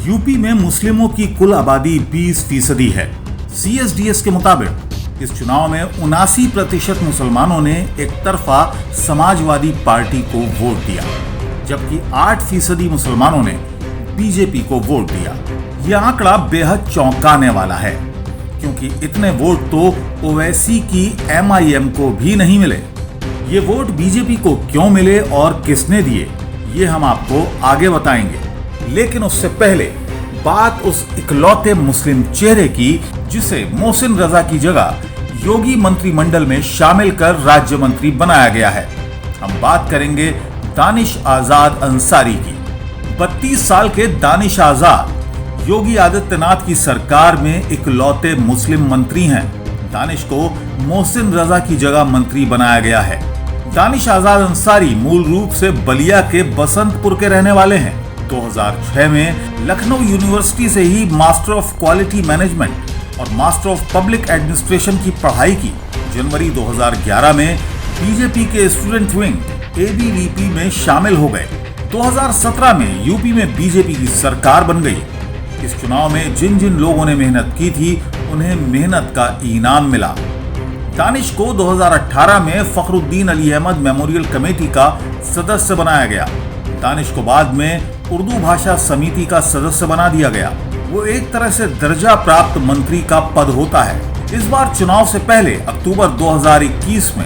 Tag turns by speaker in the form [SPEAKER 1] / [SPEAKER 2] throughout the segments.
[SPEAKER 1] UP में मुस्लिमों की कुल आबादी 20% है। CSDS के मुताबिक इस चुनाव में 79% मुसलमानों ने एक तरफा समाजवादी पार्टी को वोट दिया, जबकि 8% मुसलमानों ने बीजेपी को वोट दिया। यह आंकड़ा बेहद चौंकाने वाला है, क्योंकि इतने वोट तो ओवैसी की MIM को भी नहीं मिले। ये वोट बीजेपी को क्यों मिले और किसने दिए, ये हम आपको आगे बताएंगे। लेकिन उससे पहले बात उस इकलौते मुस्लिम चेहरे की जिसे मोहसिन रजा की जगह योगी मंत्रिमंडल में शामिल कर राज्य मंत्री बनाया गया है। हम बात करेंगे दानिश आजाद अंसारी की। 32 साल के दानिश आजाद योगी आदित्यनाथ की सरकार में इकलौते मुस्लिम मंत्री हैं। दानिश को मोहसिन रजा की जगह मंत्री बनाया गया है। दानिश आजाद अंसारी मूल रूप से बलिया के बसंतपुर के रहने वाले हैं। 2006 में लखनऊ यूनिवर्सिटी से ही मास्टर ऑफ क्वालिटी मैनेजमेंट और मास्टर ऑफ पब्लिक एडमिनिस्ट्रेशन की पढ़ाई की। जनवरी 2011 में बीजेपी के स्टूडेंट विंग ABVP में शामिल हो गए। 2017 में यूपी में बीजेपी की सरकार बन गई। इस चुनाव में जिन जिन लोगों ने मेहनत की थी, उन्हें मेहनत का इनाम मिला। दानिश को 2018 में फखरुद्दीन अली अहमद मेमोरियल कमेटी का सदस्य बनाया गया। दानिश को बाद में उर्दू भाषा समिति का सदस्य बना दिया गया। वो एक तरह से दर्जा प्राप्त मंत्री का पद होता है। इस बार चुनाव से पहले अक्टूबर 2021 में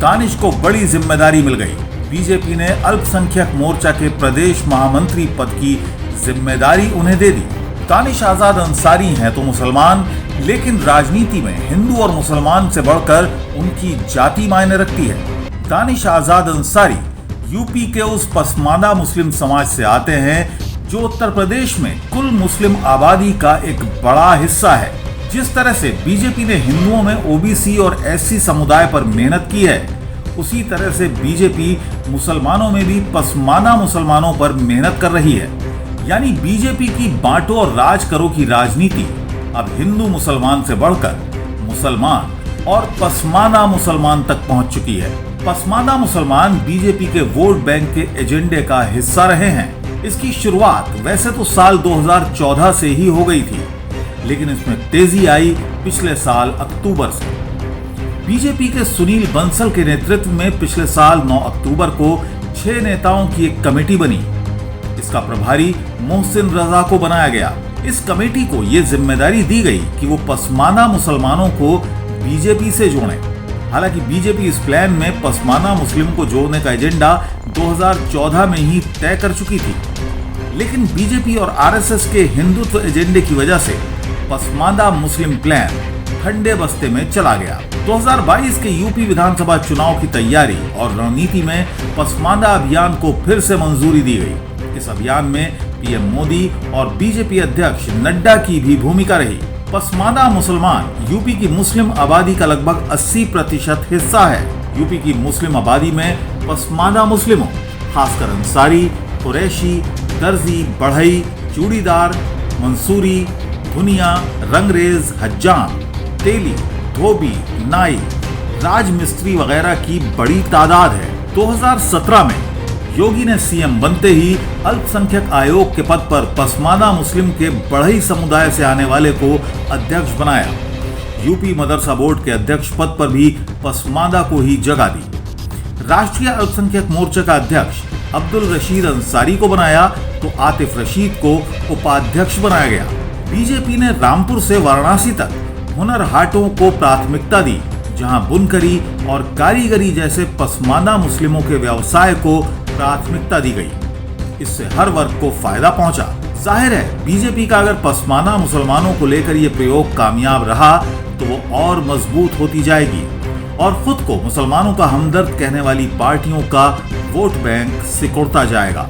[SPEAKER 1] दानिश को बड़ी जिम्मेदारी मिल गई। बीजेपी ने अल्पसंख्यक मोर्चा के प्रदेश महामंत्री पद की जिम्मेदारी उन्हें दे दी। दानिश आजाद अंसारी हैं तो मुसलमान, लेकिन राजनीति में हिंदू और मुसलमान से बढ़कर उनकी जाति मायने रखती है। दानिश आजाद अंसारी यूपी के उस पसमानदा मुस्लिम समाज से आते हैं जो उत्तर प्रदेश में कुल मुस्लिम आबादी का एक बड़ा हिस्सा है। जिस तरह से बीजेपी ने हिंदुओं में OBC और SC समुदाय पर मेहनत की है, उसी तरह से बीजेपी मुसलमानों में भी पसमानदा मुसलमानों पर मेहनत कर रही है। यानी बीजेपी की बांटो और राज करो की राजनीति अब हिंदू मुसलमान से बढ़कर मुसलमान और पसमानदा मुसलमान तक पहुंच चुकी है। पसमानदा मुसलमान बीजेपी के वोट बैंक के एजेंडे का हिस्सा रहे हैं। इसकी शुरुआत वैसे तो साल 2014 से ही हो गई थी, लेकिन इसमें तेजी आई पिछले साल अक्टूबर से। बीजेपी के सुनील बंसल के नेतृत्व में पिछले साल 9 अक्टूबर को 6 नेताओं की एक कमेटी बनी। इसका प्रभारी मोहसिन रजा को बनाया गया। इस कमेटी को ये जिम्मेदारी दी गई कि वो पसमानदा मुसलमानों को बीजेपी से जोड़े। हालांकि बीजेपी इस प्लान में पसमानदा मुस्लिम को जोड़ने का एजेंडा 2014 में ही तय कर चुकी थी, लेकिन बीजेपी और RSS के हिंदुत्व एजेंडे की वजह से पसमानदा मुस्लिम प्लान ठंडे बस्ते में चला गया। 2022 के यूपी विधानसभा चुनाव की तैयारी और रणनीति में पसमानदा अभियान को फिर से मंजूरी दी गई। इस अभियान में PM मोदी और बीजेपी अध्यक्ष नड्डा की भी भूमिका रही। पसमानदा मुसलमान यूपी की मुस्लिम आबादी का लगभग 80% हिस्सा है। यूपी की मुस्लिम आबादी में पसमानदा मुस्लिमों, खासकर अंसारी, कुरैशी, दर्जी, बढ़ई, चूड़ीदार, मंसूरी, धुनिया, रंगरेज, हज्जाम, तेली, धोबी, नाई, राजमिस्त्री वगैरह की बड़ी तादाद है। 2017 में योगी ने CM बनते ही अल्पसंख्यक आयोग के पद पर पसमानदा मुस्लिम के बढ़ई समुदाय से आने वाले को अध्यक्ष बनाया। यूपी मदरसा बोर्ड के अध्यक्ष पद पर भी पसमानदा को ही जगह दी। राष्ट्रीय अल्पसंख्यक मोर्चा का अध्यक्ष अब्दुल रशीद अंसारी को बनाया तो आतिफ रशीद को उपाध्यक्ष बनाया गया। बीजेपी ने रामपुर से वाराणसी तक हुनर हाटों को प्राथमिकता दी, जहां बुनकरी और कारीगरी जैसे पसमानदा मुस्लिमों के व्यवसाय को प्राथमिकता दी गई। इससे हर वर्ग को फायदा पहुंचा। जाहिर है बीजेपी का अगर पसमानदा मुसलमानों को लेकर यह प्रयोग कामयाब रहा तो वो और मजबूत होती जाएगी और खुद को मुसलमानों का हमदर्द कहने वाली पार्टियों का वोट बैंक सिकुड़ता जाएगा।